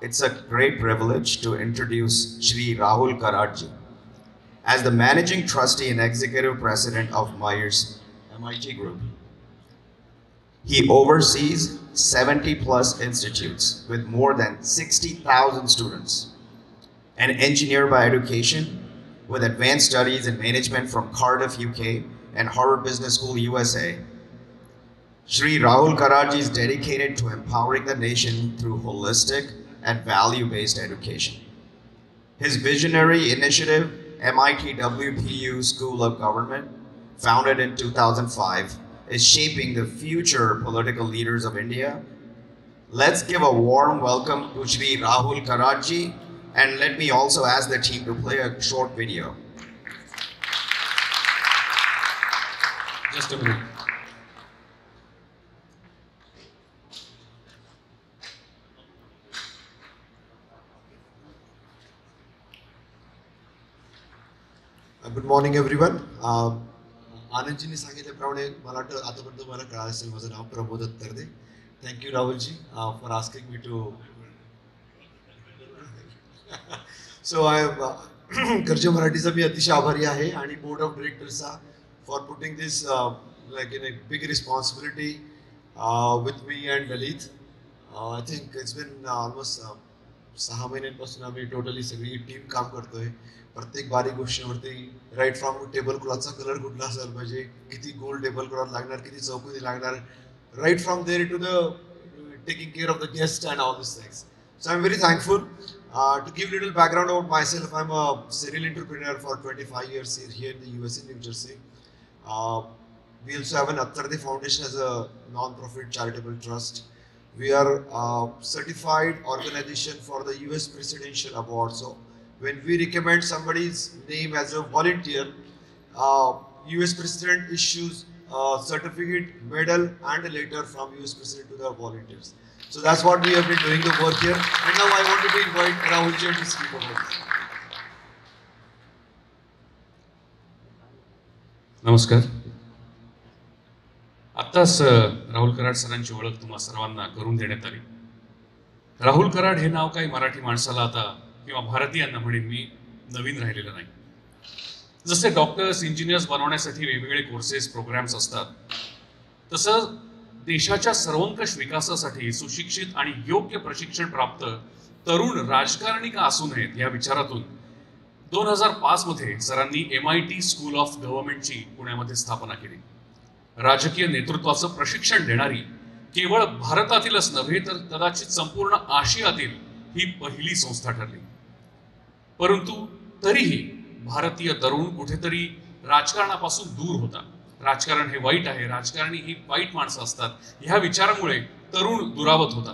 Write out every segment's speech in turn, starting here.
it's a great privilege to introduce Shri Rahul Karadji. As the Managing Trustee and Executive President of Myers MIT Group, he oversees 70 plus institutes with more than 60,000 students. An engineer by education with advanced studies in management from Cardiff, UK and Harvard Business School, USA, Shri Rahul Karadji is dedicated to empowering the nation through holistic and value-based education. His visionary initiative, MIT WPU School of Government, founded in 2005, is shaping the future political leaders of India. Let's give a warm welcome to Shri Rahul Karadji, and let me also ask the team to play a short video. Just a minute. Good morning, everyone. आनंदजींनी सांगितल्याप्रमाणे मला वाटतं आतापर्यंत मला कळालं असेल माझं नाव Pramod Attarde. Thank you Rahul ji for asking me to so कर्ज मराठीचा मी अतिशय आभारी आहे आणि बोर्ड ऑफ डिरेक्टर्सचा for putting this like in a big responsibility with me and Lalit. I think it's been almost 6 महिन्यांपासून आम्ही टोटली सगळी टीम काम करतोय. प्रत्येक बारीक गोष्टीवरती राईट फ्रॉम टेबल क्लॉथचा कलर कुठला असायला पाहिजे, किती गोल टेबल क्लॉथ लागणार, किती चौकोनी लागणार, right from there to the taking care of the guest and all this things. So I am very thankful. To give little background about myself, I'm a serial entrepreneur for 25 years here in the US in New Jersey. We also have an Attarde Foundation as a non-profit charitable trust. We are a certified organization for the US Presidential Award. So when we recommend somebody's name as a volunteer, US President issues a certificate, medal and a letter from US President to the volunteers. So that's what we have been doing the work here. And now I want to invite Rahul Ji to speak about this. नमस्कार. आत्ताच राहुल कराड सरांची ओळख तुम्हा सर्वांना करून देण्यात आली. राहुल कराड हे नाव काही मराठी माणसाला आता किंवा भारतीयांना म्हणेन मी नवीन राहिलेलं नाही. जसे डॉक्टर्स इंजिनियर्स बनवण्यासाठी वेगवेगळे कोर्सेस प्रोग्राम्स असतात, तसं देशाच्या सर्वंकष विकासासाठी सुशिक्षित आणि योग्य प्रशिक्षण प्राप्त तरुण राजकारणी का असू नयेत या विचारातून 2005 मध्ये सरांनी MIT स्कूल ऑफ गव्हर्नमेंटची पुण्यामध्ये स्थापना केली. राजकीय नेतृत्वाचं प्रशिक्षण देणारी केवळ भारतातीलच नव्हे तर कदाचित संपूर्ण आशियातील ही पहिली संस्था ठरली. परंतु तरीही भारतीय तरुण कुठेतरी राजकारणापासून दूर होता. राजकारण हे वाईट आहे, राजकारणी ही वाईट माणसं असतात, ह्या विचारामुळे तरुण दुरावत होता.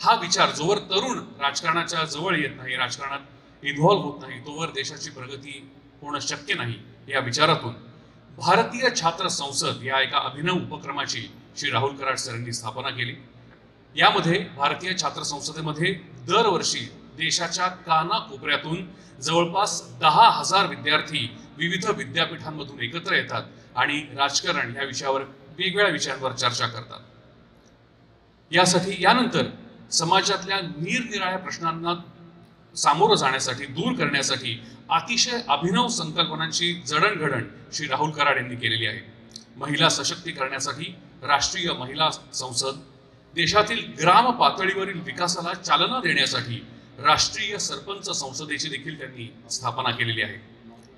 हा विचार जोवर तरुण राजकारणाच्या जवळ येत नाही, राजकारणात इन्व्हॉल्व्ह होत नाही, तोवर देशाची प्रगती होणं शक्य नाही. या विचारातून भारतीय छात्र संसद या एका अभिनव उपक्रमाची श्री राहुल कराड सरांनी स्थापना केली. यामध्ये भारतीय छात्र संसदेमध्ये दरवर्षी देशाच्या कानाकोपऱ्यातून जवळपास 10,000 विद्यार्थी विविध विद्यापीठांमधून एकत्र येतात आणि राजकारण या विषयावर वेगवेगळ्या विषयांवर चर्चा करतात. यासाठी यानंतर समाजातल्या निरनिराळ्या प्रश्नांना सामोरं जाण्यासाठी, दूर करण्यासाठी अतिशय अभिनव संकल्पनांची जडणघडण श्री राहुल कराड यांनी केलेली आहे. महिला सशक्तीकरणासाठी राष्ट्रीय महिला संसद, देशातील ग्राम पातळीवरील विकासाला चालना देण्यासाठी राष्ट्रीय सरपंच संसदेची देखील त्यांनी स्थापना केलेली आहे.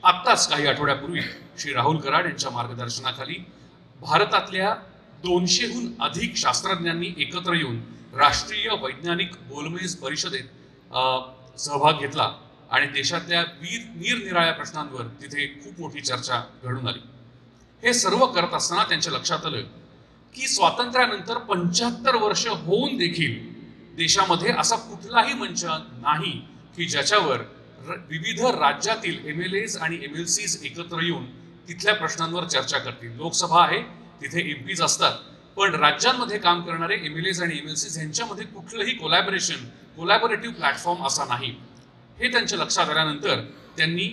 आत्ताच काही आठवड्यापूर्वी श्री राहुल कराड यांच्या मार्गदर्शनाखाली भारतातल्या 200हून अधिक शास्त्रज्ञांनी एकत्र येऊन राष्ट्रीय वैज्ञानिक गोलमेज परिषदेत सहभाग घेतला आणि देशातल्या निरनिराळ्या प्रश्नांवर तिथे खूप मोठी चर्चा घडून आली. हे सर्व करत असताना त्यांच्या लक्षात आलं की स्वातंत्र्यानंतर 75 वर्ष होऊन देखील देशामध्ये असा कुठलाही मंच नाही की ज्याच्यावर विविध राज्यातील MLAs आणि MLCs एकत्र येऊन तिथल्या प्रश्नांवर चर्चा करतील. लोकसभा आहे, तिथे MPs असतात, पण राज्यांमध्ये काम करणारे MLAs आणि MLCs यांच्यामध्ये कुठलंही कोलॅबोरेटिव्ह प्लॅटफॉर्म असा नाही. हे त्यांच्या लक्षात आल्यानंतर त्यांनी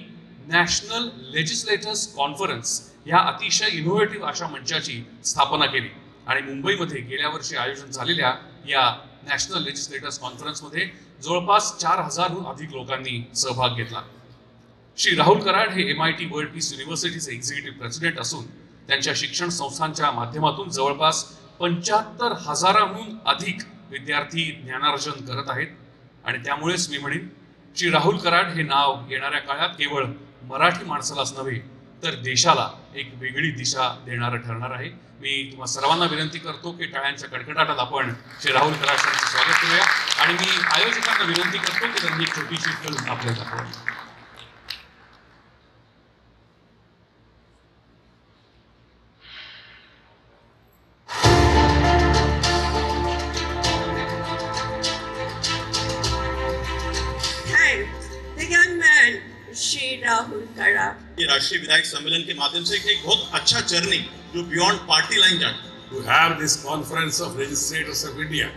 नॅशनल लेजिस्लेटर्स कॉन्फरन्स ह्या अतिशय इनोव्हेटिव्ह अशा मंचाची स्थापना केली आणि मुंबईमध्ये गेल्या वर्षी आयोजन झालेल्या या नॅशनल लेजिस्लेटर्स कॉन्फरन्समध्ये जवळपास 4000हून अधिक लोकांनी सहभाग घेतला. श्री राहुल कराड हे MIT वर्ल्ड पीस युनिव्हर्सिटीचे एक्झिक्युटिव्ह प्रेसिडेंट असून त्यांच्या शिक्षण संस्थांच्या माध्यमातून जवळपास 75,000हून अधिक विद्यार्थी ज्ञानार्जन करत आहेत. आणि त्यामुळेच मी म्हणेन श्री राहुल कराड हे नाव येणाऱ्या काळात केवळ मराठी माणसालाच नव्हे तर देशाला एक वेगळी दिशा देणारं ठरणार आहे. मी तुम्हा सर्वांना विनंती करतो की टाळ्यांच्या कडकडाटात आपण श्री राहुल कराड यांचं स्वागत करूया. आणि मी आयोजकांना विनंती करतो की त्यांनी एक छोटीशी फिल्म आपल्याला दाखवावी. श्री राहुल कराड ये राष्ट्रीय विधायक सम्मेलन के माध्यम से एक बहुत अच्छा जर्नी जो बियॉन्ड पार्टी लाइन जाती है. To have this conference of legislators of India,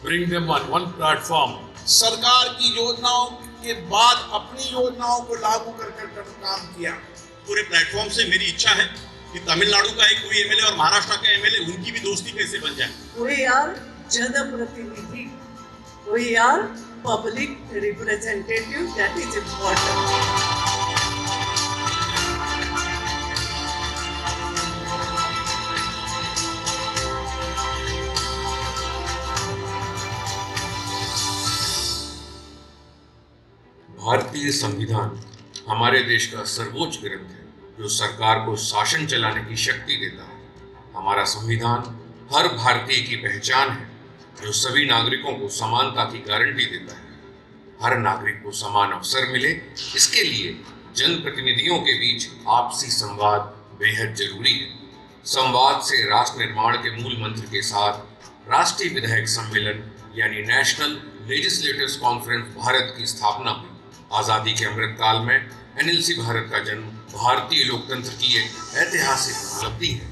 bring them on one platform. सरकार की योजनाओं के बाद अपनी योजनाओं को लागू कर काम किया. पूरे प्लेटफॉर्म से मेरी इच्छा है कि तमिलनाडु का एक कोई MLA और महाराष्ट्र का MLA उनकी भी दोस्ती कैसे बन जाए. We are जनप्रतिनिधि. We are public representative. That is important. भारतीय संविधान हमारे देश का सर्वोच्च ग्रंथ है जो सरकार को शासन चलाने की शक्ति देता है. हमारा संविधान हर भारतीय की पहचान है जो सभी नागरिकों को समानता की गारंटी देता है. हर नागरिक को समान अवसर मिले, इसके लिए जनप्रतिनिधियों के बीच आपसी संवाद बेहद जरूरी है. संवाद से राष्ट्र निर्माण के मूल मंत्र के साथ राष्ट्रीय विधायक सम्मेलन यानी नेशनल लेजिस्लेटर्स कॉन्फ्रेंस भारत की स्थापना हुई. आजादी के अमृत काल में NLC भारत का जन्म भारतीय लोकतंत्र की एक ऐतिहासिक उपलब्धि है.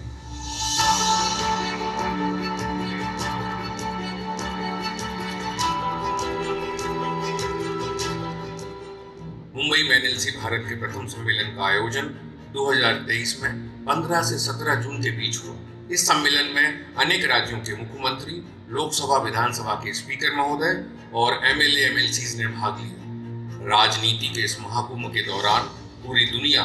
मुंबई में NLC भारत के प्रथम सम्मेलन का आयोजन 2023 में 15 से 17 जून के बीच हुआ. इस सम्मेलन में अनेक राज्यों के मुख्यमंत्री, लोकसभा विधानसभा के स्पीकर महोदय और MLA MLCs ने भाग लिया. राजनीति के इस महाकुंभ के दौरान पूरी दुनिया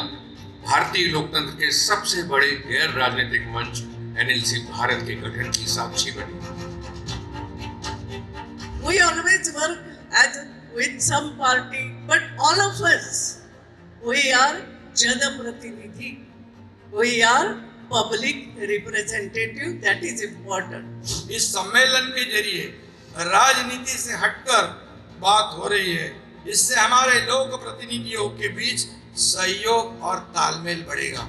भारतीय लोकतंत्र के सबसे बड़े गैर राजनीतिक मंच NLC भारत के गठन की साक्षी बनी. We always work as with some party, but all of us, we are जनप्रतिनिधि. We are public representative. That is important. इस सम्मेलन के जरिए राजनीति से हटकर बात हो रही है. इससे हमारे लोक प्रतिनिधियों के बीच सहयोग और तालमेल बढ़ेगा.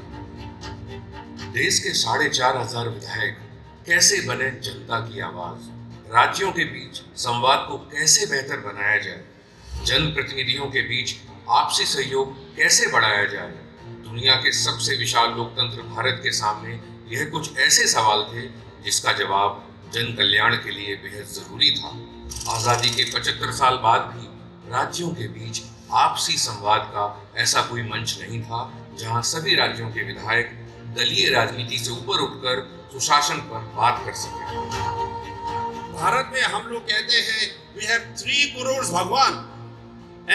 देश के 4,500 विधायक कैसे बने जनता की आवाज. राज्यों के बीच संवाद को कैसे बेहतर बनाया जाए. जनप्रतिनिधियों के बीच आपसी सहयोग कैसे बढ़ाया जाए. दुनिया के सबसे विशाल लोकतंत्र भारत के सामने यह कुछ ऐसे सवाल थे जिसका जवाब जन कल्याण के लिए बेहद जरूरी था. आजादी के 75 साल बाद भी राज्यों के बीच आपसी संवाद का ऐसा कोई मंच नहीं था जहां सभी राज्यों के विधायक दलीय राजनीति से ऊपर उठकर सुशासन पर बात कर सके. भारत में हम लोग कहते हैं we have 3 करोड़ भगवान.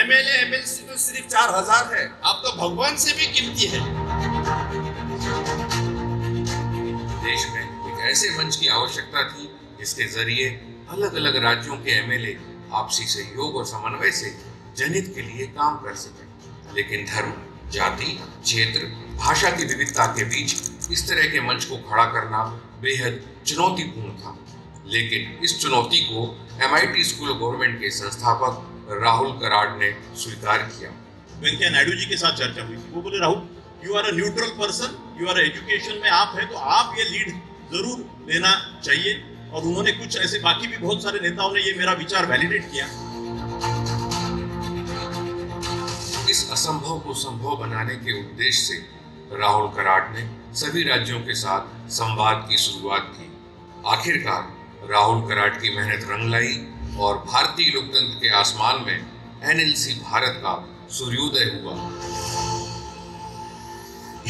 MLA MLC तो सिर्फ 4,000 है. अब तो भगवान से भी कीमती है. देश में एक ऐसे मंच की आवश्यकता थी जिसके जरिए अलग अलग राज्यों के MLA आपसी सहयोग और समन्वय से जनहित के लिए काम कर सके. लेकिन धर्म, जाति, क्षेत्र, भाषा की विविधता के बीच इस तरह के मंच को खड़ा करना बेहद चुनौतीपूर्ण था. लेकिन इस चुनौती को MIT स्कूल ऑफ गवर्नमेंट के संस्थापक राहुल कराड ने स्वीकार किया. वेंकैया नायडू जी के साथ चर्चा हुई. वो बोले Rahul, you are a neutral person, you are education में आप है तो आप ये लीड जरूर लेना चाहिए. और उन्होंने कुछ ऐसे बाकी भी बहुत सारे नेताओं ने ये मेरा विचार वैलिडेट किया. इस असंभव को संभव बनाने के उद्देश्य से राहुल कराड ने सभी राज्यों के साथ संवाद की शुरुआत की. आखिरकार राहुल कराड की मेहनत रंग लाई और भारतीय लोकतंत्र के आसमान में NLC भारत का सूर्योदय हुआ.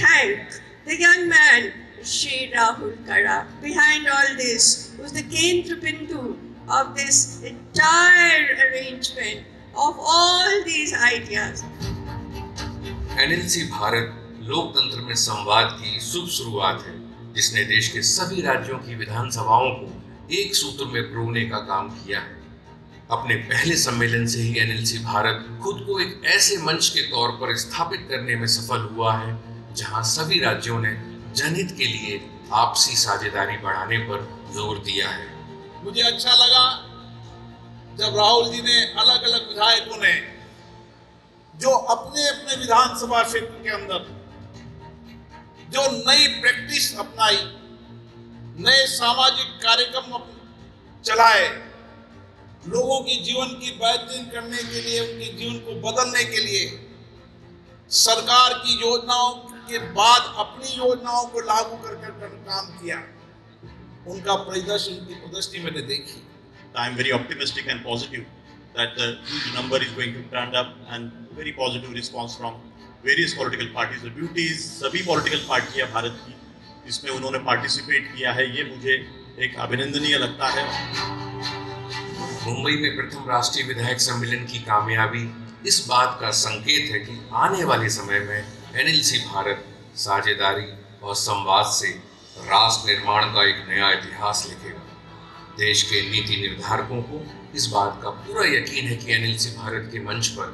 Thank the young man, Shri Rahul Karad. Behind all this was the Kendra Bindu of this entire arrangement of all these ideas. NLC Bharat लोकतंत्र में संवाद की शुभ शुरुआत है, जिसने देश के सभी राज्यों की विधानसभाओं को एक सूत्र में पिरोने का काम किया है। अपने पहले सम्मेलन से ही एनएलसी भारत खुद को एक ऐसे मंच के तौर पर स्थापित करने में सफल हुआ है, जहां सभी राज्यों ने जनहित के लिए आपसी साझेदारी बढ़ाने पर जोर दिया है। मुझे अच्छा लगा जब राहुल जी ने अलग अलग विधायकों ने जो अपने अपने विधानसभा क्षेत्र के अंदर जो नई प्रैक्टिस अपनाई, नए सामाजिक कार्यक्रम चलाए, लोगों की जीवन की बेहतरीन करने के लिए, उनके जीवन को बदलने के लिए सरकार की योजनाओं के बाद अपनी योजनाओं को लागू कर काम किया। उनका प्रदर्शनी मैंने देखी। I am very optimistic and positive that the huge number is going to turn up and very positive response from various political parties. The beauty is सभी political पार्टियां भारत की इसमें उन्होंने participate किया है, ये मुझे एक अभिनंदनीय लगता है। मुंबई में प्रथम राष्ट्रीय विधायक सम्मेलन की कामयाबी इस बात का संकेत है कि आने वाले समय में एनएलसी भारत साझेदारी और संवाद से राष्ट्र निर्माण का एक नया इतिहास लिखेगा। देश के नीति निर्धारकों को इस बात का पूरा यकीन है कि एनएलसी भारत के मंच पर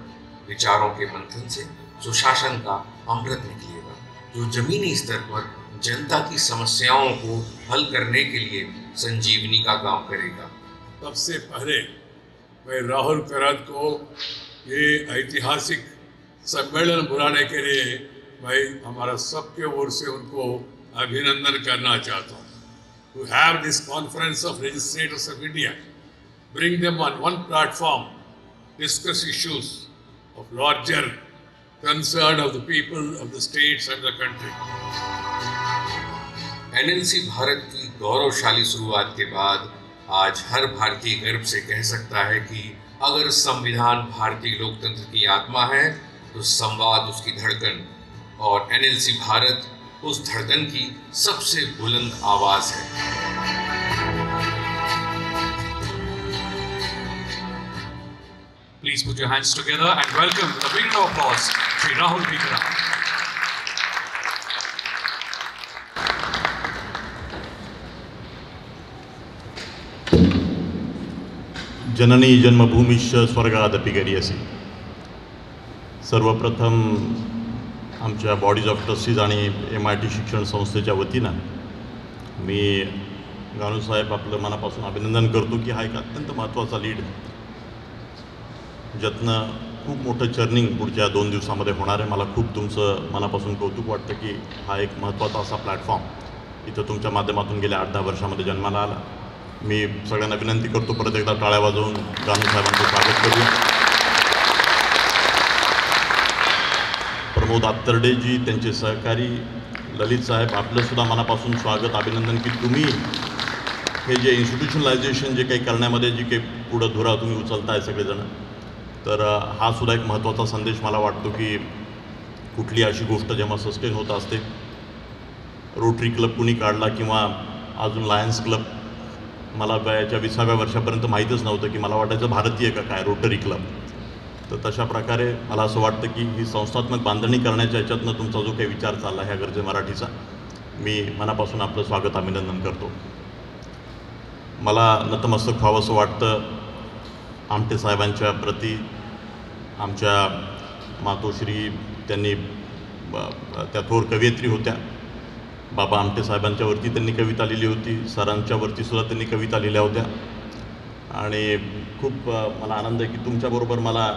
विचारों के मंथन से सुशासन का अमृत निकलेगा, जो जमीनी स्तर पर जनता की समस्याओं को हल करने के लिए संजीवनी का काम करेगा। सबसे पहले मैं राहुल कराड को ये ऐतिहासिक सम्मेलन बुलाने के लिए मैं हमारा सबके ओर से उनको अभिनंदन करना चाहता हूँ। To have this conference of legislators of India, bring them on one platform, discuss issues of larger concern of the people of the states and the country. NLC Bharat की गौरवशाली शुरुआत के बाद आज हर भारतीय गर्व से कह सकता है कि अगर संविधान भारतीय लोकतंत्र की आत्मा है तो संवाद उसकी धड़कन, और एनएलसी भारत उस धड़कन की सबसे बुलंद आवाज है। Please put your hands together and welcome with a big round of applause, Shri Rahul Karad. जननी जन्मभूमिश्च स्वर्गादपि गरीयसी। सर्वप्रथम आमच्या बॉडीज ऑफ ट्रस्टीज आणि MIT शिक्षण संस्थेच्या वतीनं मी गानूसाहेब आपलं मनापासून अभिनंदन करतो की हा एक अत्यंत महत्त्वाचा लीड, ज्यातनं खूप मोठं चर्निंग पुढच्या 2 दिवसामध्ये होणार आहे। मला खूप तुमचं मनापासून कौतुक वाटतं की हा एक महत्त्वाचा असा प्लॅटफॉर्म इथं तुमच्या माध्यमातून गेल्या 8-10 वर्षामध्ये जन्माला आला। मी सगळ्यांना विनंती करतो परत एकदा टाळ्या वाजवून गानूसाहेबांचं स्वागत करूया। प्रमोद आत्तर्डेजी, त्यांचे सहकारी ललित साहेब, आपलंसुद्धा मनापासून स्वागत अभिनंदन की तुम्ही हे जे इन्स्टिट्यूशनलायझेशन जे काही करण्यामध्ये जी काही पुढं धुरा तुम्ही उचलताय सगळेजण, तर हा सुद्धा एक महत्त्वाचा संदेश मला वाटतो की कुठली अशी गोष्ट जेव्हा सस्टेन होत असते, रोटरी क्लब कुणी काढला किंवा अजून लायन्स क्लब, मला वयाच्या 20व्या वर्षापर्यंत माहीतच नव्हतं की मला वाटायचं भारतीय का काय रोटरी क्लब। तर तशा प्रकारे मला असं वाटतं की ही संस्थात्मक बांधणी करण्याच्या याच्यातनं तुमचा जो काही विचार चालला ह्या गर्जे मराठीचा, मी मनापासून आपलं स्वागत अभिनंदन करतो। मला नतमस्तक व्हावंसं वाटतं आमटे साहेबांच्या प्रती। आमच्या मातोश्री त्यांनी त्या थोर कवयित्री होत्या, बाबा आमटे साहेबांच्यावरती त्यांनी कविता लिहिली होती, सरांच्यावरती सुद्धा त्यांनी कविता लिहिल्या होत्या आणि खूप मला आनंद आहे की तुमच्याबरोबर मला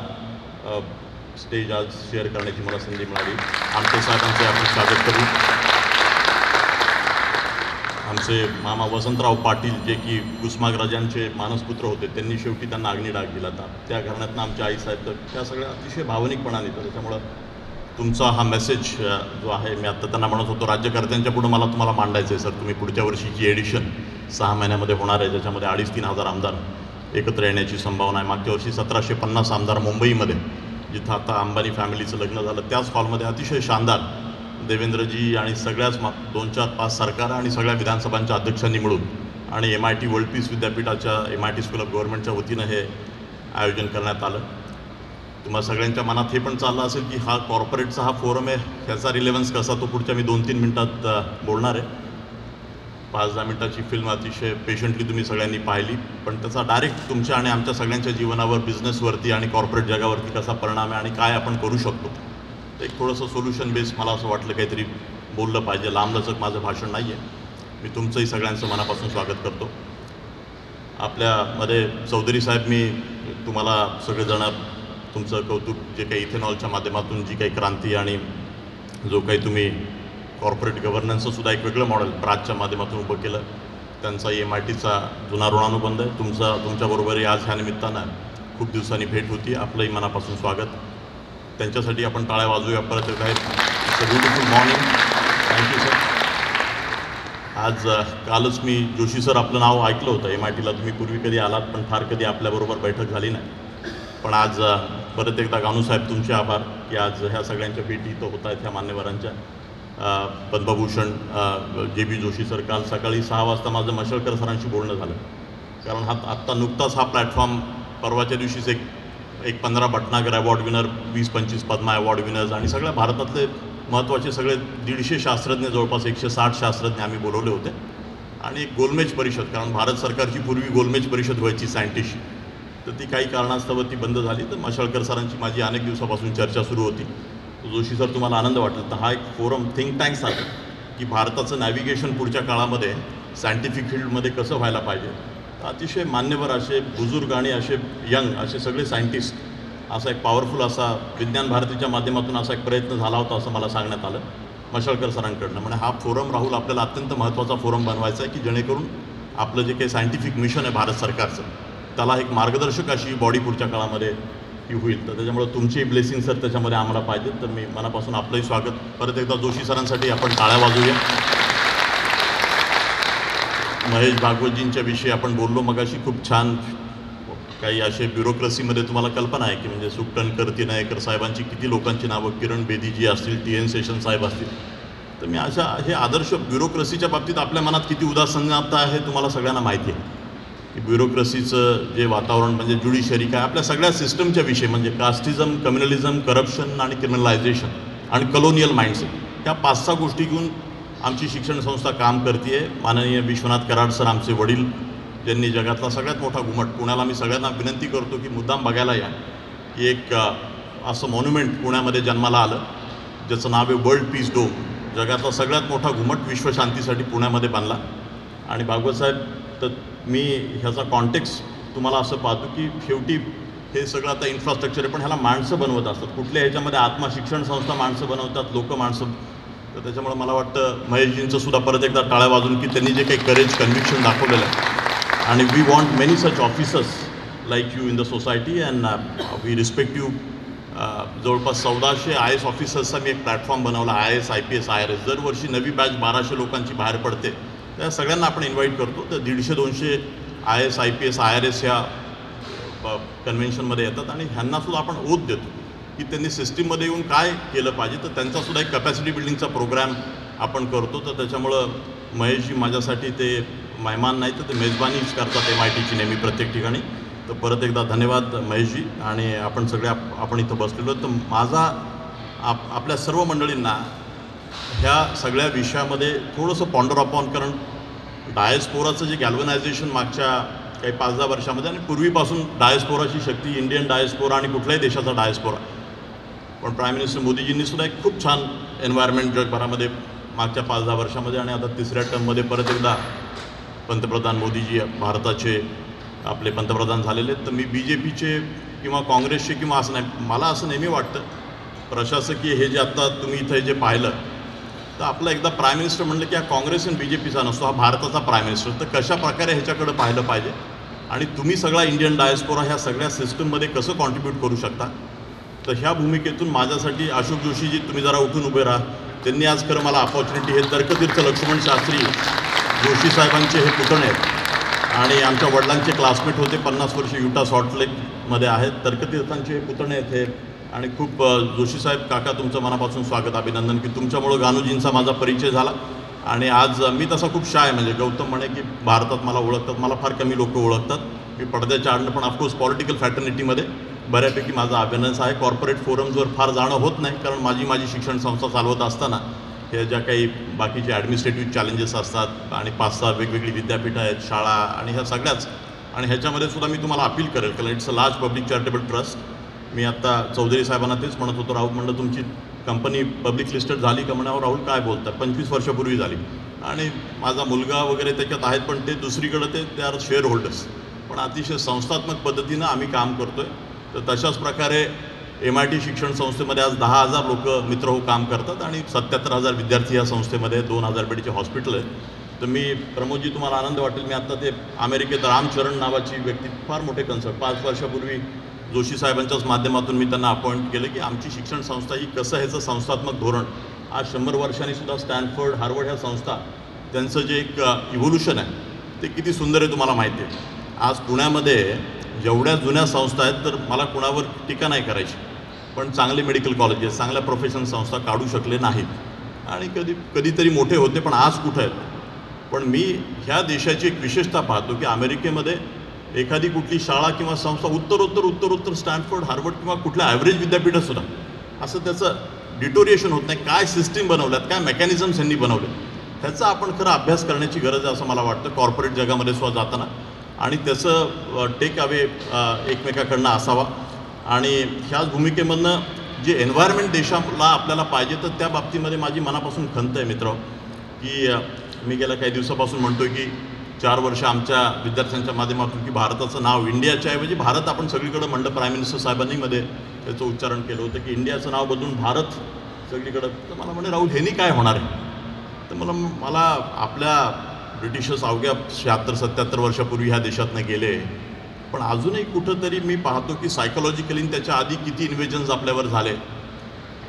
स्टेज आज शेअर करण्याची मला संधी मिळाली। आमटे साहेबांचे आपण स्वागत करू। आमचे मामा वसंतराव पाटील जे की कुसुमाग्रजांचे मानसपुत्र होते, त्यांनी शेवटी त्यांना अग्निडाग दिला होता, त्या घराण्यातनं आमच्या आईसाहेब, तर त्या सगळ्या अतिशय भावनिकपणाने, तर त्याच्यामुळं तुमचा हा मेसेज जो आहे, मी आत्ता त्यांना म्हणत होतो राज्यकर्त्यांच्या पुढं मला तुम्हाला मांडायचं आहे सर, तुम्ही पुढच्या वर्षीची एडिशन 6 महिन्यामध्ये होणार आहे, ज्याच्यामध्ये 2,500-3 हजार आमदार एकत्र येण्याची संभावना आहे। मागच्या वर्षी 1750 आमदार मुंबईमध्ये, जिथं आता अंबानी फॅमिलीचं लग्न झालं, त्याच हॉलमध्ये अतिशय शानदार देवेंद्रजी आणि सगळ्याच 2-4-5 सरकार आणि सगळ्या विधानसभांच्या अध्यक्षांनी मिळून आणि MIT वर्ल्ड पीस विद्यापीठाच्या MIT स्कूल ऑफ गव्हर्नमेंटच्या वतीनं हे आयोजन करण्यात आलं. तुम्हाला सगळ्यांच्या मनात हे पण चाललं असेल की हा कॉर्पोरेटचा हा फोरम आहे, ह्याचा रिलेव्हन्स कसा, तो पुढच्या मी 2-3 मिनटात बोलणार आहे. 5-10 मिनटाची फिल्म अतिशय पेशंटली तुम्ही सगळ्यांनी पाहिली, पण त्याचा डायरेक्ट तुमच्या आणि आमच्या सगळ्यांच्या जीवनावर, बिझनेसवरती आणि कॉर्पोरेट जगावरती कसा परिणाम आहे आणि काय आपण करू शकतो, एक थोडंसं सोल्युशन बेस मला असं वाटलं काहीतरी बोललं पाहिजे. लांबलचक माझं भाषण नाही आहे. मी तुमचंही सगळ्यांचं मनापासून स्वागत करतो. आपल्यामध्ये चौधरी साहेब, मी तुम्हाला सगळेजण तुमचं कौतुक, जे काही इथेनॉलच्या माध्यमातून जी काही क्रांती आणि जो काही तुम्ही कॉर्पोरेट गव्हर्नन्सचं सुद्धा एक वेगळं मॉडेल प्राजच्या माध्यमातून उभं केलं, त्यांचा MITचा जुना ऋणानुबंध आहे. तुमच्याबरोबरही आज ह्या निमित्तानं खूप दिवसांनी भेट होती. आपलंही मनापासून स्वागत. त्यांच्यासाठी आपण टाळ्या वाजवूया परत एकदा. It's a beautiful morning. Thank you sir. आज कालच मी जोशी सर आपलं नाव ऐकलं होतं. MITला तुम्ही पूर्वी कधी आलात, पण फार कधी आपल्याबरोबर बैठक झाली नाही. पण आज परत एकदा गानूसाहेब तुमचे आभार की आज ह्या सगळ्यांच्या भेटी इथं होत आहेत, ह्या मान्यवरांच्या. पद्मभूषण JB जोशी सर, काल सकाळी 6 वाजता माझं मशेलकर सरांशी बोलणं झालं, कारण आत्ता नुकताच हा प्लॅटफॉर्म, परवाच्या दिवशीच एक 15 Bhatnagar award winner, 20-25 Padma award winners आणि सगळ्या भारतातले महत्त्वाचे सगळे 150 शास्त्रज्ञ, जवळपास 160 शास्त्रज्ञ आम्ही बोलवले होते. आणि एक गोलमेज परिषद, कारण भारत सरकारची पूर्वी गोलमेज परिषद व्हायची सायंटिस्टची, तर ती काही कारणास्तव ती बंद झाली. तर मशाळकर सरांची माझी अनेक दिवसापासून चर्चा सुरू होती. जोशी सर, तुम्हाला आनंद वाटेल तर हा एक फोरम थिंक टँकसारखा की भारताचं नॅव्हिगेशन पुढच्या काळामध्ये सायंटिफिक फील्डमध्ये कसं व्हायला पाहिजे. तर अतिशय मान्यवर असे बुजुर्ग आणि असे यंग असे सगळे सायंटिस्ट, असा एक पॉवरफुल असा विज्ञान भारतीच्या माध्यमातून असा एक प्रयत्न झाला होता असं मला सांगण्यात आलं मशाळकर सरांकडनं. म्हणजे हा फोरम राहुल आपल्याला अत्यंत महत्त्वाचा फोरम बनवायचा आहे की जेणेकरून आपलं जे काही सायंटिफिक मिशन आहे भारत सरकारचं, त्याला एक मार्गदर्शक अशी बॉडी पुढच्या काळामध्ये ही होईल. तर त्याच्यामुळे तुमची ब्लेसिंग सर त्याच्यामध्ये आम्हाला पाहिजे. तर मी मनापासून आपलंही स्वागत. परत एकदा जोशी सरांसाठी आपण टाळ्या वाजवूया. महेश भागवतजींच्या विषयी आपण बोललो मगाशी, खूप छान. काही असे ब्युरोक्रेसीमध्ये तुम्हाला कल्पना आहे की म्हणजे सुकटणकर, तिनायकर साहेबांची किती लोकांची नावं, किरण बेदीजी असतील, TN सेशन साहेब असतील. तर मी अशा हे आदर्श ब्युरोक्रेसीच्या बाबतीत आपल्या मनात किती उदासीनता आहे तुम्हाला सगळ्यांना माहिती आहे की ब्युरोक्रेसीचं जे वातावरण, म्हणजे ज्युडिशरी काय, आपल्या सगळ्या सिस्टमच्या विषयी, म्हणजे कास्टिझम, कम्युनलिझम, करप्शन आणि क्रिमिनलायझेशन आणि कलोनियल माइंडसेट, ह्या 5-6 गोष्टी घेऊन आमची शिक्षण संस्था काम करते आहे. माननीय विश्वनाथ कराड सर, आमचे वडील, ज्यांनी जगातला सगळ्यात मोठा घुमट, पुण्याला मी सगळ्यांना विनंती करतो की मुद्दाम बघायला या, की एक असं मॉन्युमेंट पुण्यामध्ये जन्माला आलं ज्याचं नाव आहे वर्ल्ड पीस डोम. जगातला सगळ्यात मोठा घुमट विश्वशांतीसाठी पुण्यामध्ये बांधला. आणि भागवत साहेब, तर मी ह्याचा कॉन्टेक्स्ट तुम्हाला असं पाहतो की शेवटी हे सगळं आता इन्फ्रास्ट्रक्चर आहे, पण ह्याला माणसं बनवत असतात. कुठल्या ह्याच्यामध्ये आत्मा शिक्षण संस्था माणसं बनवतात, लोक माणसं. तर त्याच्यामुळे मला वाटतं महेशजींचं सुद्धा परत एकदा टाळ्या वाजून की त्यांनी जे काही करेज, कन्व्हिक्शन दाखवलेलं आहे. आणि we want many such officers like you in the society and we respect you. जवळपास 1400 IAS ऑफिसर्सचा मी एक प्लॅटफॉर्म बनवला, IAS, IPS, IRS. दरवर्षी नवी बॅच 1200 लोकांची बाहेर पडते, त्या सगळ्यांना आपण इन्व्हाइट करतो. तर 150-200 IAS, IPS, IRS ह्या कन्व्हेन्शनमध्ये येतात आणि ह्यांनासुद्धा आपण ओथ देतो की त्यांनी सिस्टीममध्ये येऊन काय केलं पाहिजे. तर त्यांचासुद्धा एक कॅपॅसिटी बिल्डिंगचा प्रोग्रॅम आपण करतो. तर त्याच्यामुळं महेशजी माझ्यासाठी ते मेहमान नाही तर ते मेजबानीच करतात MITची नेहमी प्रत्येक ठिकाणी. तर परत एकदा धन्यवाद महेशजी. आणि आपण आपण इथं बसलेलो. तर माझा आपल्या सर्व मंडळींना ह्या सगळ्या विषयामध्ये थोडंसं पॉन्डर अपॉन, कारण डायस्पोराचं जे गॅल्वनायझेशन मागच्या काही 5-10 वर्षामध्ये, आणि पूर्वीपासून डायस्पोराची शक्ती, इंडियन डायस्पोरा आणि कुठल्याही देशाचा डायस्पोरा, पण प्राईम मिनिस्टर मोदीजींनी सुद्धा एक खूप छान एन्व्हायरमेंट जगभरामध्ये मागच्या 5-10 वर्षामध्ये, आणि आता 3ऱ्या टर्ममध्ये परत एकदा पंतप्रधान मोदीजी भारताचे आपले पंतप्रधान झालेले आहेत. तर मी BJPचे किंवा काँग्रेसचे किंवा असं नाही, मला असं नेहमी वाटतं प्रशासकीय हे जे आत्ता तुम्ही इथं जे पाहिलं, तर आपलं एकदा प्राईम मिनिस्टर म्हणलं की हा काँग्रेस आणि BJPचा नसतो, हा भारताचा प्राईम मिनिस्टर. तर कशा प्रकारे ह्याच्याकडे पाहिलं पाहिजे आणि तुम्ही सगळा इंडियन डायस्पोरा ह्या सगळ्या सिस्टममध्ये कसं कॉन्ट्रीब्यूट करू शकता. तर ह्या भूमिकेतून माझ्यासाठी अशोक जोशीजी, तुम्ही जरा उठून उभे राहा. त्यांनी आज खरं मला अपॉर्च्युनिटी, हे तर्कतीर्थ लक्ष्मण शास्त्री जोशी साहेबांचे हे पुतणे आहेत आणि आमच्या वडिलांचे क्लासमेट होते, 50 वर्ष युटा सॉल्ट लेकमध्ये आहेत. तर्कतीर्थांचे हे पुतणे आहेत हे. आणि खूप जोशी साहेब काका, तुमचं मनापासून स्वागत, अभिनंदन की तुमच्यामुळं गानूजींचा माझा परिचय झाला. आणि आज मी तसा खूप शाय, म्हणजे गौतम म्हणे की भारतात मला ओळखतात, मला फार कमी लोक ओळखतात. मी पडद्याच्या आडनं पण ऑफकोर्स पॉलिटिकल फॅटर्निटीमध्ये बऱ्यापैकी माझा अभिनंदन आहे. कॉर्पोरेट फोरम्सवर फार जाणं होत नाही, कारण माझी शिक्षण संस्था चालवत असताना ह्या ज्या काही बाकीचे ॲडमिनिस्ट्रेटिव्ह चॅलेंजेस असतात आणि 5-6 वेगवेगळी विद्यापीठं आहेत, शाळा आणि ह्या सगळ्याच, आणि ह्याच्यामध्ये सुद्धा मी तुम्हाला अपील करेल, कारण it's a large public charitable trust. मी आत्ता चौधरी साहेबांना तेच म्हणत होतो, राहुल म्हणलं तुमची कंपनी पब्लिक लिस्टेड झाली का? म्हणावं राहुल काय बोलतात, 25 वर्षापूर्वी झाली, आणि माझा मुलगा वगैरे त्याच्यात आहेत, पण ते दुसरीकडे ते आर शेअर होल्डर्स. पण अतिशय संस्थात्मक पद्धतीनं आम्ही काम करतो आहे. तर तशाच प्रकारे MIT शिक्षण संस्थेमध्ये आज 10,000 लोक मित्र हो काम करतात आणि 77,000 विद्यार्थी या संस्थेमध्ये, 2,000 बेडचे हॉस्पिटल आहे. तर मी प्रमोदजी, तुम्हाला आनंद वाटेल, मी आत्ता ते अमेरिकेत रामचरण नावाची व्यक्ती, फार मोठे कन्सल्ट, 5 वर्षापूर्वी जोशी साहेबांच्याच माध्यमातून मी त्यांना अपॉइंट केलं की आमची शिक्षण संस्था ही कसं ह्याचं संस्थात्मक धोरण, आज 100 वर्षांनी सुद्धा स्टॅनफोर्ड, हार्वर्ड ह्या संस्था, त्यांचं जे एक इव्होल्युशन आहे ते किती सुंदर आहे तुम्हाला माहिती आहे. आज पुण्यामध्ये जेवढ्या जुन्या संस्था आहेत, तर मला कुणावर टीका नाही करायची, पण चांगले मेडिकल कॉलेजेस, चांगल्या प्रोफेशनल संस्था काढू शकले नाहीत आणि कधीतरी मोठे होते, पण आज कुठं आहेत. पण मी ह्या देशाची एक विशेषता पाहतो की अमेरिकेमध्ये एखादी कुठली शाळा किंवा संस्था उत्तरोत्तर स्टॅनफोर्ड, हार्वर्ड किंवा कुठल्या ॲव्हरेज विद्यापीठंसुद्धा असं त्याचं डिटोरिएशन होत नाही. काय सिस्टीम बनवल्यात, काय मेकॅनिझम्स यांनी बनवले, ह्याचा आपण खरं अभ्यास करण्याची गरज आहे असं मला वाटतं कॉर्पोरेट जगामध्ये सुद्धा जाताना, आणि त्याचं टेक अवे एकमेकाकडनं असावा. आणि ह्याच भूमिकेमधनं जे एन्व्हायरमेंट देशाला आपल्याला पाहिजे, तर त्या बाबतीमध्ये माझी मनापासून खंत आहे मित्र, की मी गेल्या काही दिवसापासून म्हणतो आहे की 4 वर्ष आमच्या विद्यार्थ्यांच्या माध्यमातून की भारताचं नाव इंडियाच्या ऐवजी भारत आपण सगळीकडं म्हणलं, प्राईम मिनिस्टर साहेबांनी मध्ये त्याचं उच्चारण केलं होतं की इंडियाचं नाव बदलून भारत सगळीकडं. तर मला म्हणे राहुल ह्यानी काय होणार आहे? तर मला आपल्या ब्रिटिशर्स अवघ्या 76-77 वर्षापूर्वी ह्या देशातनं गेले, पण अजूनही कुठंतरी मी पाहतो की सायकोलॉजिकली त्याच्या आधी किती इन्व्हेजन्स आपल्यावर झाले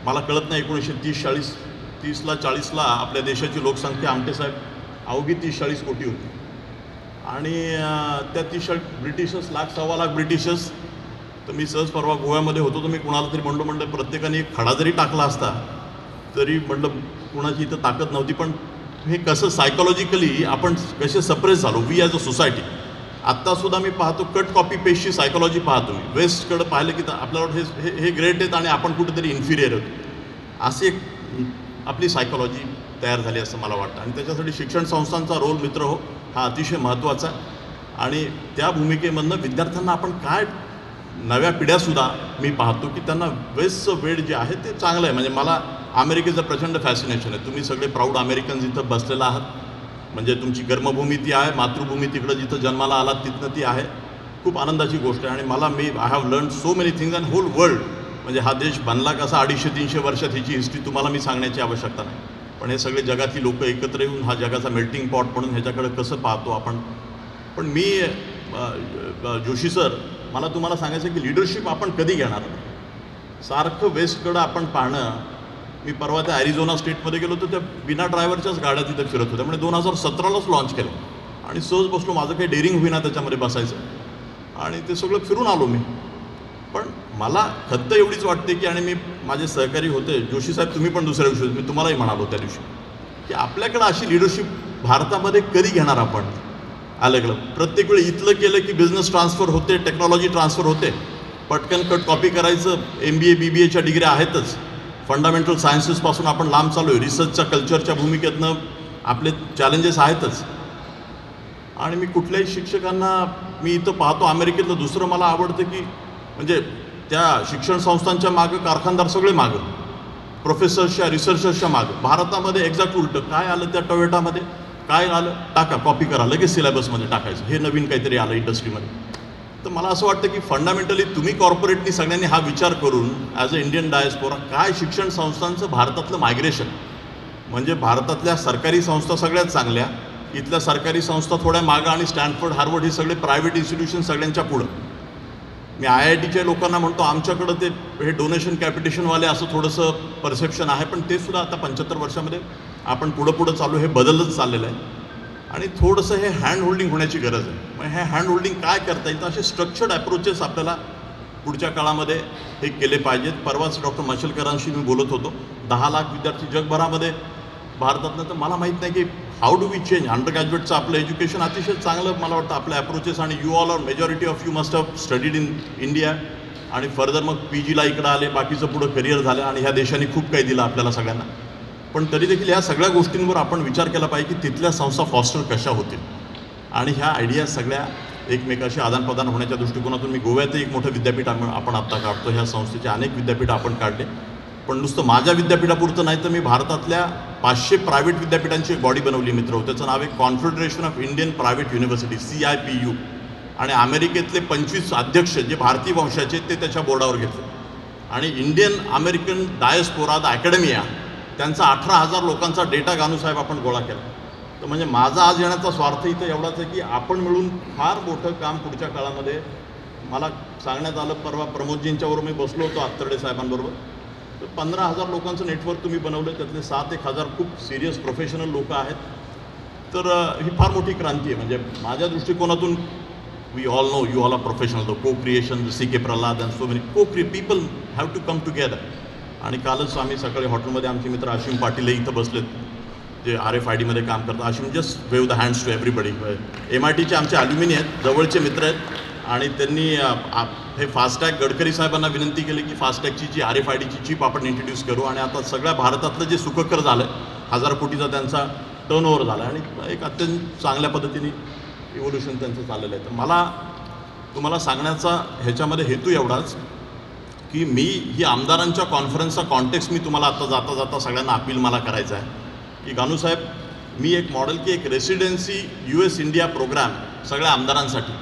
मला कळत नाही. 1930-40ला आपल्या देशाची लोकसंख्या आमटेसाहेब अवघी 30-40 कोटी होती, आणि त्या 30 ब्रिटिशर्स, 1,00,000-1.25 लाख ब्रिटिशर्स. तर मी सहज परवा गोव्यामध्ये होतो, तर मी कुणाला तरी म्हणलं प्रत्येकाने एक खडा जरी टाकला असता तरी म्हणलं कुणाची इथं ताकद नव्हती. पण हे कसं सायकोलॉजिकली आपण कसे सप्रेस झालो वी ॲज अ सोसायटी. आत्तासुद्धा मी पाहतो कट कॉपी पेस्टची सायकोलॉजी पाहतो मी. वेस्टकडं पाहिलं की आपल्याला हे ग्रेट आहेत आणि आपण कुठेतरी इन्फिरियर होतो, अशी एक आपली सायकोलॉजी तयार झाली असं मला वाटतं. आणि त्याच्यासाठी शिक्षण संस्थांचा रोल मित्र हो हा अतिशय महत्त्वाचा आहे. आणि त्या भूमिकेमधनं विद्यार्थ्यांना आपण काय, नव्या पिढ्यासुद्धा मी पाहतो की त्यांना वेस्टचं वेळ जे आहे ते चांगलं आहे. म्हणजे मला अमेरिकेचं प्रचंड फॅसिनेशन आहे. तुम्ही सगळे प्राऊड अमेरिकन्स इथं बसलेला आहात, म्हणजे तुमची कर्मभूमी ती आहे, मातृभूमी तिकडं जिथं जन्माला आलात तिथनं ती आहे. खूप आनंदाची गोष्ट आहे. आणि I have learn so many things and whole world, म्हणजे हा देश बनला कसा 250-300 वर्षात ह्याची हिस्ट्री तुम्हाला मी सांगण्याची आवश्यकता नाही. पण हे सगळे जगातली लोक एकत्र येऊन हा जगाचा मेल्टिंग पॉट म्हणून ह्याच्याकडे कसं पाहतो आपण. पण मी जोशी सर, मला तुम्हाला सांगायचं की लिडरशिप आपण कधी घेणार? सारखं वेस्टकडं आपण पाहणं. मी परवा त्या ॲरिझोना स्टेटमध्ये गेलो तर त्या बिना ड्रायव्हरच्याच गाड्या तिथं फिरत होत्या. म्हणजे 2017लाच लॉन्च केलं आणि सहज बसलो, माझं काही डेअरिंग होईना त्याच्यामध्ये बसायचं, आणि ते सगळं फिरून आलो मी. पण मला खंत एवढीच वाटते की, आणि मी माझे सहकारी होते जोशी साहेब, तुम्ही पण दुसऱ्या दिवशी, मी तुम्हालाही म्हणालो त्या दिवशी की आपल्याकडं अशी लिडरशिप भारतामध्ये कधी घेणार आपण? अलग प्रत्येक वेळी इथलं केलं की बिझनेस ट्रान्सफर होते, टेक्नॉलॉजी ट्रान्सफर होते, पटकन कट कॉपी करायचं. MBA BBAच्या डिग्र्या आहेतच, फंडामेंटल सायन्सेसपासून आपण लांब चालू आहे, रिसर्चच्या कल्चरच्या भूमिकेतनं आपले चॅलेंजेस आहेतच. आणि मी कुठल्याही शिक्षकांना मी इथं पाहतो अमेरिकेतलं. दुसरं मला आवडतं की म्हणजे त्या शिक्षण संस्थांच्या मागं कारखानदार सगळे मागं, प्रोफेसर्सच्या, रिसर्चर्सच्या मागं. भारतामध्ये एक्झॅक्ट उलटं. काय आलं त्या टोयोटामध्ये, काय आलं, टाका, कॉपी करा, लगेच सिलेबसमध्ये टाकायचं. हे नवीन काहीतरी आलं इंडस्ट्रीमध्ये. तर मला असं वाटतं की फंडामेंटली तुम्ही कॉर्पोरेटनी सगळ्यांनी हा विचार करून ॲज अ इंडियन डायस्पोरा, काय शिक्षण संस्थांचं भारतातलं मायग्रेशन, म्हणजे भारतातल्या सरकारी संस्था सगळ्यात चांगल्या, इथल्या सरकारी संस्था थोड्या मागं, आणि स्टॅनफोर्ड, हार्वर्ड हे सगळे प्रायव्हेट इन्स्टिट्यूशन सगळ्यांच्या पुढं. मी IITच्या लोकांना म्हणतो आमच्याकडं ते हे डोनेशन कॅपिटेशनवाले असं थोडंसं परसेप्शन आहे, पण ते सुद्धा आता 75 वर्षामध्ये आपण पुढं चालू, हे बदलच चाललेलं आहे. आणि थोडंसं हे हँड होल्डिंग होण्याची गरज आहे. मग हे हँड होल्डिंग काय करता येईल, तर असे स्ट्रक्चर्ड अप्रोचेस आपल्याला पुढच्या काळामध्ये हे केले पाहिजेत. परवाच डॉक्टर मशेलकरांशी मी बोलत होतो, 10 लाख विद्यार्थी जगभरामध्ये भारतातनं, तर मला माहीत नाही की हाऊ डू वी चेंज. अंडर ग्रॅज्युएटचं आपलं एज्युकेशन अतिशय चांगलं मला वाटतं आपल्या अप्रोचेस, आणि you all are majority of you must have studied in India, आणि फर्दर मग PGला इकडं आले, बाकीचं पुढं करिअर झालं, आणि ह्या देशाने खूप काही दिलं आपल्याला सगळ्यांना. पण तरी देखील ह्या सगळ्या गोष्टींवर आपण विचार केला पाहिजे की तिथल्या संस्था फॉस्टर कशा होतील, आणि ह्या आयडिया सगळ्या एकमेकाशी आदानप्रदान होण्याच्या दृष्टिकोनातून मी गोव्यातही एक मोठं विद्यापीठ आपण आत्ता काढतो. ह्या संस्थेचे अनेक विद्यापीठं आपण काढले, पण नुसतं माझ्या विद्यापीठापुरतं नाही तर मी भारतातल्या 500 प्रायव्हेट विद्यापीठांची एक बॉडी बनवली मित्र. त्याचं नाव आहे confederation of Indian private university, CIPU, आणि अमेरिकेतले 25 अध्यक्ष जे भारतीय वंशाचे ते त्याच्या बोर्डावर घेतले, आणि इंडियन अमेरिकन डायस्पोरा द अकॅडमिया त्यांचा 18,000 लोकांचा डेटा गानूसाहेब आपण गोळा केला. तर म्हणजे माझा आज येण्याचा स्वार्थ इथं एवढाच आहे की आपण मिळून फार मोठं काम पुढच्या काळामध्ये, मला सांगण्यात आलं परवा प्रमोदजींच्यावर मी बसलो होतो आत्तर्डे साहेबांबरोबर, तर 15,000 लोकांचं नेटवर्क तुम्ही बनवलं, त्यातले 7-1,000 खूप सिरियस प्रोफेशनल लोक आहेत. तर ही फार मोठी क्रांती आहे. म्हणजे माझ्या दृष्टिकोनातून we all know you all are professional, the co-creation, CK Prahlad and so many people have to come together. आणि कालच आम्ही सकाळी हॉटेलमध्ये आमचे मित्र आशिम पाटील इथं बसलेत जे RFIDमध्ये काम करतात. Ashim, just wave the hands to everybody. MITचे आमचे ॲल्युमिनी आहेत, जवळचे मित्र आहेत, आणि त्यांनी हे फास्टॅग गडकरी साहेबांना विनंती केली की फास्टॅगची जी RFIDची चिप आपण इंट्रोड्यूस करू, आणि आता सगळ्या भारतातलं जे सुखकर झालं 1000 कोटीचा त्यांचा टर्नओव्हर झाला, आणि एक अत्यंत चांगल्या पद्धतीने इव्होल्युशन त्यांचं चाललेलं आहे. तर मला तुम्हाला सांगण्याचा ह्याच्यामध्ये हेतू एवढाच की मी ही आमदारांच्या कॉन्फरन्सचा कॉन्टेक्स्ट मी तुम्हाला आता जाता जाता सगळ्यांना अपील मला करायचं आहे की गानूसाहेब, मी एक मॉडेल की एक रेसिडेन्सी US इंडिया प्रोग्राम सगळ्या आमदारांसाठी.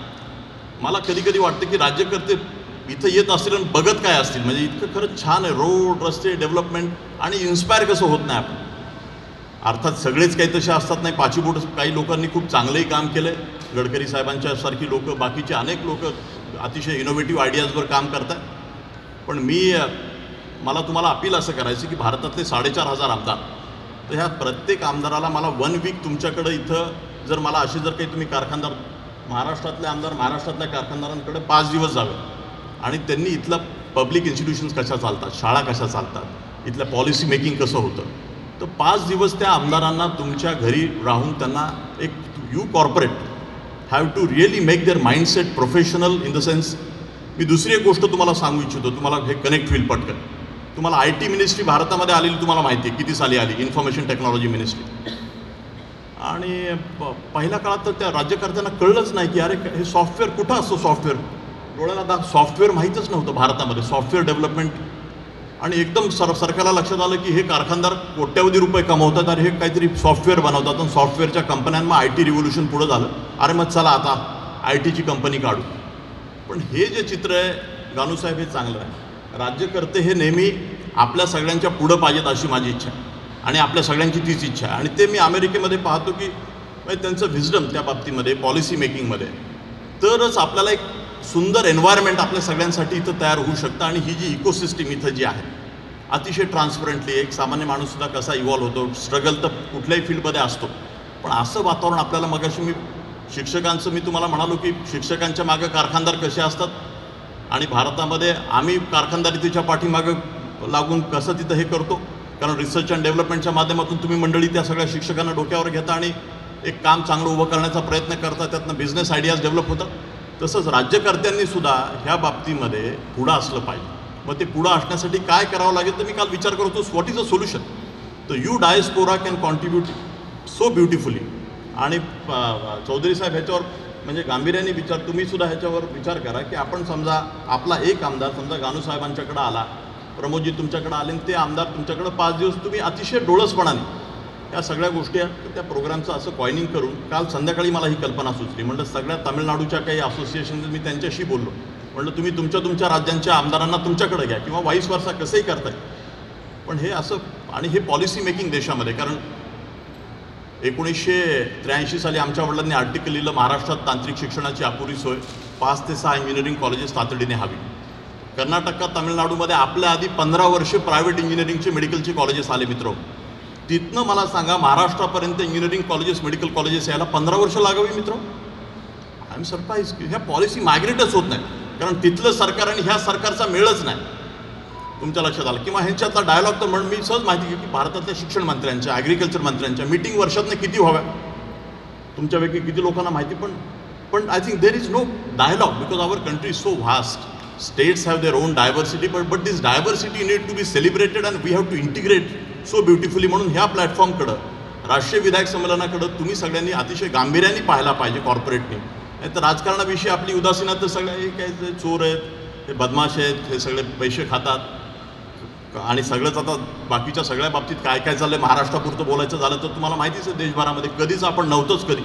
मला कधी कधी वाटतं की राज्यकर्ते इथं येत असतील आणि बघत काय असतील, म्हणजे इतकं खरंच छान आहे, रोड रस्ते डेव्हलपमेंट, आणि इन्स्पायर कसं होत नाही आपण. अर्थात सगळेच काही तसे असतात नाही, पाचीबोट काही लोकांनी खूप चांगलंही काम केलं आहे, गडकरी साहेबांच्यासारखी लोक, बाकीचे अनेक लोक अतिशय इनोव्हेटिव्ह आयडियाजवर काम करतात. पण मला तुम्हाला अपील असं करायचं की भारतातले 4,500 आमदार, तर ह्या प्रत्येक आमदाराला मला 1 वीक तुमच्याकडे इथं, जर मला असे जर काही तुम्ही कारखानदार, महाराष्ट्रातले आमदार महाराष्ट्रातल्या कारखानदारांकडे 5 दिवस जावे, आणि त्यांनी इथलं पब्लिक इन्स्टिट्यूशन्स कशा चालतात, शाळा कशा चालतात, इथलं पॉलिसी मेकिंग कसं होतं, तर 5 दिवस त्या आमदारांना तुमच्या घरी राहून त्यांना एक you corporate have to really make their mindset professional in the sense. मी दुसरी एक गोष्ट तुम्हाला सांगू इच्छितो, तुम्हाला हे कनेक्ट होईल पटकन. तुम्हाला IT मिनिस्ट्री भारतामध्ये आलेली तुम्हाला माहिती आहे किती साली आली, इन्फॉर्मेशन टेक्नॉलॉजी मिनिस्ट्री. आणि पहिल्या काळात तर त्या राज्यकर्त्यांना कळलंच नाही की अरे हे सॉफ्टवेअर कुठं असतं, सॉफ्टवेअर डोळ्याला सॉफ्टवेअर माहीतच नव्हतं भारतामध्ये, सॉफ्टवेअर डेव्हलपमेंट. आणि एकदम सरकारला लक्षात आलं की हे कारखानदार कोट्यवधी रुपये कमवतात आणि हे काहीतरी सॉफ्टवेअर बनवतात, आणि सॉफ्टवेअरच्या कंपन्यांना IT रिव्होल्युशन पुढं झालं. अरे मग चला आता ITची कंपनी काढू. पण हे जे चित्र आहे गानूसाहेब, हे चांगलं आहे. राज्यकर्ते हे नेहमी आपल्या सगळ्यांच्या पुढं पाहिजेत अशी माझी इच्छा आहे, आणि आपल्या सगळ्यांची तीच इच्छा आहे. आणि ते मी अमेरिकेमध्ये पाहतो की त्यांचं व्हिजडम त्या बाबतीमध्ये, पॉलिसी मेकिंगमध्ये, तरच आपल्याला एक सुंदर एन्व्हायरमेंट आपल्या सगळ्यांसाठी इथं तयार होऊ शकतं. आणि ही जी इकोसिस्टीम इथं जी आहे अतिशय ट्रान्सपरंटली, एक सामान्य माणूससुद्धा कसा इव्हॉल्व्ह होतो, स्ट्रगल तर कुठल्याही फील्डमध्ये असतो, पण असं वातावरण आपल्याला, मगाशी मी शिक्षकांचं मी तुम्हाला म्हणालो की शिक्षकांच्या मागं कारखानदार कसे असतात, आणि भारतामध्ये आम्ही कारखानदारीच्या पाठीमागं लागून कसं तिथं हे करतो, कारण रिसर्च अँड डेव्हलपमेंटच्या माध्यमातून तुम्ही मंडळी त्या सगळ्या शिक्षकांना डोक्यावर घेता आणि एक काम चांगलं उभं करण्याचा प्रयत्न करता, त्यातनं बिझनेस आयडियाज डेव्हलप होतात. तसंच राज्यकर्त्यांनी सुद्धा ह्या बाबतीमध्ये पुढं असलं पाहिजे. मग ते पुढं असण्यासाठी काय करावं लागेल, तर मी काल विचार करत होतो व्हॉट इज अ सोल्युशन. तर you diaspora can contribute so beautifully. आणि चौधरी साहेब ह्याच्यावर म्हणजे गांभीर्याने तुम्ही सुद्धा ह्याच्यावर विचार करा की आपण समजा आपला एक आमदार समजा गानूसाहेबांच्याकडं आला, प्रमोदजी तुमच्याकडे आले, आणि ते आमदार तुमच्याकडं 5 दिवस तुम्ही अतिशय डोळसपणाने या सगळ्या गोष्टी त्या प्रोग्रामचं असं कॉइनिंग करून, काल संध्याकाळी मला ही कल्पना सुचली. म्हटलं सगळ्या तामिळनाडूच्या काही असोसिएशन मी त्यांच्याशी बोललो, म्हटलं तुम्ही तुमच्या राज्यांच्या आमदारांना तुमच्याकडे घ्या किंवा वाईस वर्सा कसंही करताय. पण हे असं, आणि हे पॉलिसी मेकिंग देशामध्ये, कारण 1983 साली आमच्या वडिलांनी आर्टिकल लिहिलं, महाराष्ट्रात तांत्रिक शिक्षणाची अपुरी सोय, 5 ते 6 इंजिनिअरिंग कॉलेजेस तातडीने हवी. कर्नाटकात, तामिळनाडूमध्ये आपल्या आधी 15 वर्षे प्रायव्हेट इंजिनिअरिंगचे मेडिकलचे कॉलेजेस आले मित्र. तिथनं मला सांगा महाराष्ट्रापर्यंत इंजिनिअरिंग कॉलेजेस, मेडिकल कॉलेजेस यायला 15 वर्ष लागावी मित्र. आय एम सरप्राईज की ह्या पॉलिसी मायग्रेटच होत नाही, कारण तिथलं सरकार आणि ह्या सरकारचा मेळच नाही. तुमच्या लक्षात आलं किंवा ह्यांच्यातला डायलॉग तर म्हणून मी सहज माहिती घेऊ की भारतातल्या शिक्षण मंत्र्यांच्या ॲग्रिकल्चर मंत्र्यांच्या मीटिंग वर्षातनं किती व्हाव्या तुमच्यापैकी किती लोकांना माहिती पण I think there is no dialogue because our country is so vast states have their own diversity but this diversity need to be celebrated and we have to integrate so beautifully म्हणून ह्या प्लॅटफॉर्मकडं राष्ट्रीय विधायक संमेलनाकडं तुम्ही सगळ्यांनी अतिशय गांभीर्याने पाहायला पाहिजे कॉर्पोरेटनी नाही तर राजकारणाविषयी आपली उदासीनता सगळ्या हे काय ते चोर आहेत हे बदमाश आहेत हे सगळे पैसे खातात आणि सगळंच आता बाकीच्या सगळ्या बाबतीत काय काय चाललंय महाराष्ट्रापुरतं बोलायचं झालं तर तुम्हाला माहितीच आहे देशभरामध्ये कधीच आपण नव्हतंच कधी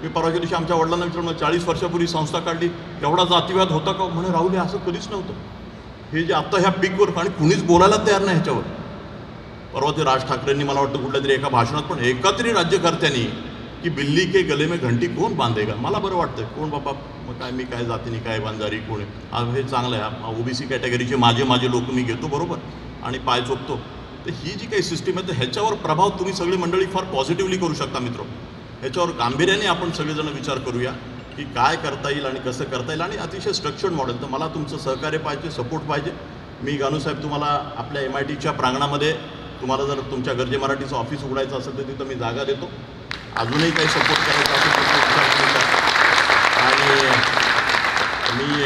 मी परवाच्या दिवशी आमच्या वडिलांना विचारलं 40 वर्षापूर्वी संस्था काढली एवढा जातीवाद होता का म्हणे राहुल असं कधीच नव्हतं हे जे आता ह्या पीकवर आणि कुणीच बोलायला तयार नाही ह्याच्यावर परवा ते राज ठाकरेंनी मला वाटतं कुठल्या तरी एका भाषणात पण एका तरी राज्यकर्त्यांनी की बिल्ली के गले में घंटी कोण बांधेगा मला बरं वाटतं कोण बाबा मग काय मी काय जातीनी काय बांधारी कोण हे चांगलं आहे ओबीसी कॅटेगरीचे माझे लोक मी घेतो बरोबर आणि पाय चोपतो तर ही जी काही सिस्टीम आहे तर ह्याच्यावर प्रभाव तुम्ही सगळी मंडळी फार पॉझिटिव्हली करू शकता मित्र ह्याच्यावर गांभीर्याने आपण सगळेजण विचार करूया की काय करता येईल आणि कसं करता येईल आणि अतिशय स्ट्रक्चर्ड मॉडेल तर मला तुमचं सहकार्य पाहिजे सपोर्ट पाहिजे मी गानूसाहेब तुम्हाला आपल्या MITच्या प्रांगणामध्ये तुम्हाला जर तुमच्या गरजे मराठीचं ऑफिस उघडायचं असेल तर तिथं मी जागा देतो अजूनही काही सपोर्ट करायचा असेल आणि मी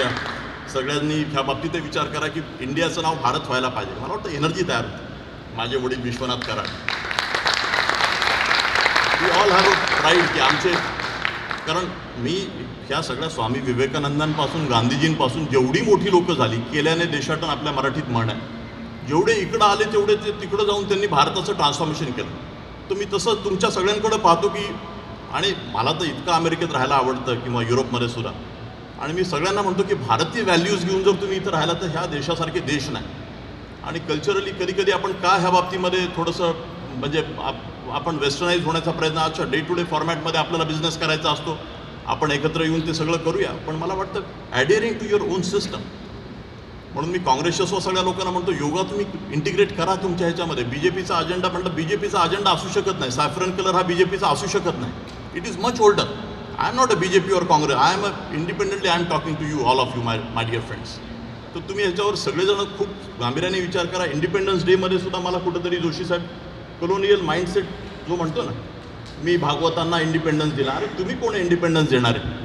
सगळ्यांनी ह्या बाबतीत विचार करा की इंडियाचं नाव भारत व्हायला पाहिजे मला वाटतं एनर्जी तयार होते माझे वडील Vishwanath Karad we all have a pride की आमचे कारण मी ह्या सगळ्या स्वामी विवेकानंदांपासून गांधीजींपासून जेवढी मोठी लोकं झाली केल्याने देशातून आपल्या मराठीत म्हण आहे जेवढे इकडं आले तेवढे ते तिकडं जाऊन त्यांनी भारताचं ट्रान्सफॉर्मेशन केलं तर मी तसं तुमच्या सगळ्यांकडं पाहतो की आणि मला तर इतकं अमेरिकेत राहायला आवडतं किंवा युरोपमध्ये सुद्धा आणि मी सगळ्यांना म्हणतो की भारतीय व्हॅल्यूज घेऊन जर तुम्ही इथं राहिला तर ह्या देशासारखे देश नाही आणि कल्चरली कधी आपण का ह्या बाबतीमध्ये थोडंसं म्हणजे आपण वेस्टर्नाइज होण्याचा प्रयत्न आजच्या डे टू डे फॉर्मॅटमध्ये आपल्याला बिझनेस करायचा असतो आपण एकत्र येऊन ते सगळं करूया पण मला वाटतं ॲडिअरिंग टू युअर ओन सिस्टम म्हणून मी काँग्रेसच्या सगळ्या लोकांना म्हणतो योगा तुम्ही इंटिग्रेट करा तुमच्या ह्याच्यामध्ये बीजेपीचा अजेंडा म्हणलं बीजेपीचा अजेंडा असू शकत नाही सॅफ्रन कलर हा बीजेपीचा असू शकत नाही it is much older I am not a BJP or Congress I am a independently I am talking to you all of you my dear friends तर तुम्ही ह्याच्यावर सगळेजण खूप गांभीर्याने विचार करा इंडिपेंडन्स डेमध्ये सुद्धा मला कुठंतरी जोशी साहेब कॉलोनियल माइंडसेट जो म्हणतो ना मी भागवतांना इंडिपेंडन्स दिला अरे तुम्ही कोण इंडिपेंडन्स देणार आहे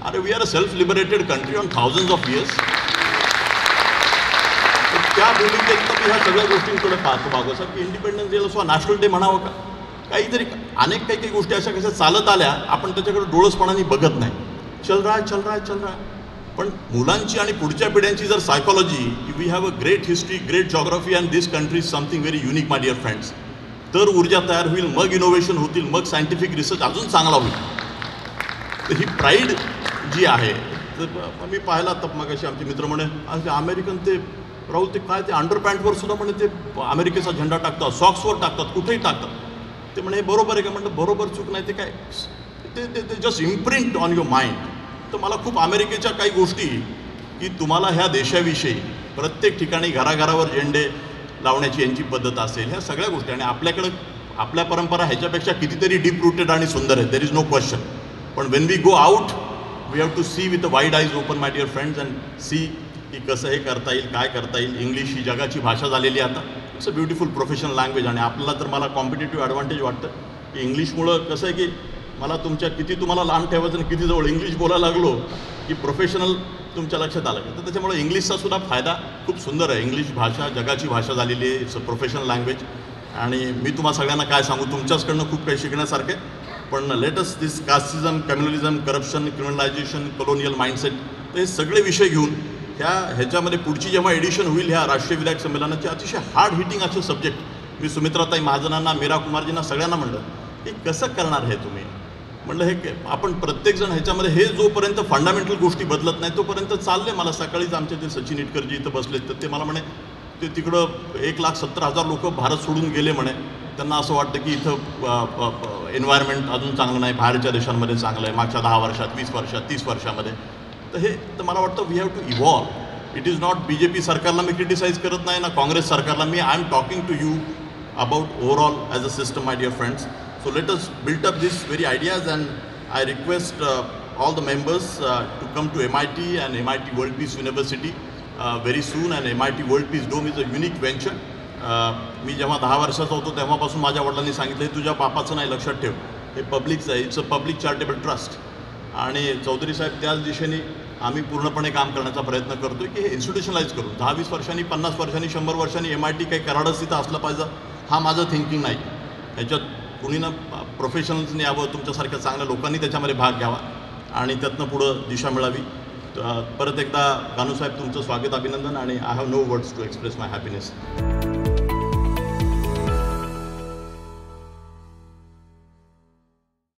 अरे we are a self liberated country on thousands of years त्या भूमिकेत मी ह्या सगळ्या गोष्टींकडे पाहतो भागवत की इंडिपेंडन्स डेला सुद्धा नॅशनल डे म्हणावं का काहीतरी अनेक काही गोष्टी अशा कशा चालत आल्या आपण त्याच्याकडे डोळसपणाने बघत नाही चल रहा पण मुलांची आणि पुढच्या पिढ्यांची जर psychology we have a great history great geography and this country is something very unique my dear friends तर ऊर्जा तयार होईल मग इनोव्हेशन होतील मग सायंटिफिक रिसर्च अजून चांगला होईल तर ही प्राईड जी आहे तर मी पाहिला तर मग अशी आमचे मित्र म्हणे अमेरिकन ते राहुल ते काय ते अंडरपॅन्टवर सुद्धा म्हणे ते अमेरिकेचा झेंडा टाकतात सॉक्सवर टाकतात कुठेही टाकतात ते म्हणे हे बरोबर आहे का म्हणलं बरोबर चूक नाही ते काय ते just imprint on your mind तर मला खूप अमेरिकेच्या काही गोष्टी की तुम्हाला ह्या देशाविषयी प्रत्येक ठिकाणी घराघरावर झेंडे लावण्याची यांची पद्धत असेल ह्या सगळ्या गोष्टी आणि आपल्याकडं आपल्या परंपरा ह्याच्यापेक्षा कितीतरी डीप रूटेड आणि सुंदर आहे देर इज नो क्वेश्चन पण when we go out we have to see with a wide eyes open my dear friends and see की कसं हे करता येईल काय करता येईल इंग्लिश ही जगाची भाषा झालेली आता it's a beautiful professional language आणि आपल्याला तर मला कॉम्पिटेटिव्ह ॲडव्हान्टेज वाटतं की इंग्लिशमुळं कसं आहे की मला तुमच्या किती तुम्हाला लांब ठेवायचं आणि किती जवळ इंग्लिश बोलायला लागलो की प्रोफेशनल तुमच्या लक्षात आलं तर त्याच्यामुळे इंग्लिशचा सुद्धा फायदा खूप सुंदर आहे इंग्लिश भाषा जगाची भाषा झालेली आहे इट्स अ प्रोफेशनल लँग्वेज आणि मी तुम्हाला सगळ्यांना काय सांगू तुमच्याचकडनं खूप काही शिकण्यासारखं आहे पण लेटस्ट दिस कास्टिझम कम्युनलिझम करप्शन क्रिमिनलायझेशन कॉलोनियल माइंडसेट तर हे सगळे विषय घेऊन ह्याच्यामध्ये पुढची जेव्हा एडिशन होईल ह्या राष्ट्रीय विधायक संमेलनाचे अतिशय हार्ड हिटिंग असे सब्जेक्ट मी सुमित्राताई महाजनांना मीरा कुमारजींना सगळ्यांना म्हणलं की कसं करणार हे तुम्ही म्हणलं हे आपण प्रत्येकजण ह्याच्यामध्ये हे जोपर्यंत फंडामेंटल गोष्टी बदलत नाही तोपर्यंत चालले मला सकाळीच आमचे ते सचिन इटकरजी इथं बसलेत तर ते मला म्हणे ते तिकडं 1,70,000 लोक भारत सोडून गेले म्हणे त्यांना असं वाटतं की इथं एन्व्हायरमेंट अजून चांगलं नाही बाहेरच्या देशांमध्ये चांगलं आहे मागच्या 10 वर्षात 20 वर्षात 30 वर्षामध्ये तर हे तर मला वाटतं we have to evolve it is not BJP सरकारला मी क्रिटिसाइज करत नाही ना काँग्रेस सरकारला मी I am talking to you about overall as a system my dear friends So let us build up these very ideas and I request all the members to come to MIT and MIT World Peace University very soon and MIT world peace dome is a unique venture. मी जेव्हा 10 वर्षाचा होतो तेव्हापासून माझ्या वडिलांनी सांगितलं तुझ्या बापाचं नाही, लक्षात ठेव, हे पब्लिकचं आहे, it's a public charitable trust. आणि चौधरी साहेब त्याच दिशेने आम्ही पूर्णपणे काम करण्याचा प्रयत्न करतो की हे इन्स्टिट्यूशनलाइज करू. 10-20 वर्षांनी, 50 वर्षांनी, 100 वर्षांनी MIT काही कराडच तिथं असलं पाहिजे हा माझं थिंकिंग नाही. ह्याच्यात कुणी ना प्रोफेशनल्सनी यावं, तुमच्यासारख्या चांगल्या लोकांनी त्याच्यामध्ये भाग घ्यावा आणि त्यातनं पुढं दिशा मिळावी. परत एकदा गानूसाहेब तुमचं स्वागत, अभिनंदन, आणि I have no words to express my happiness.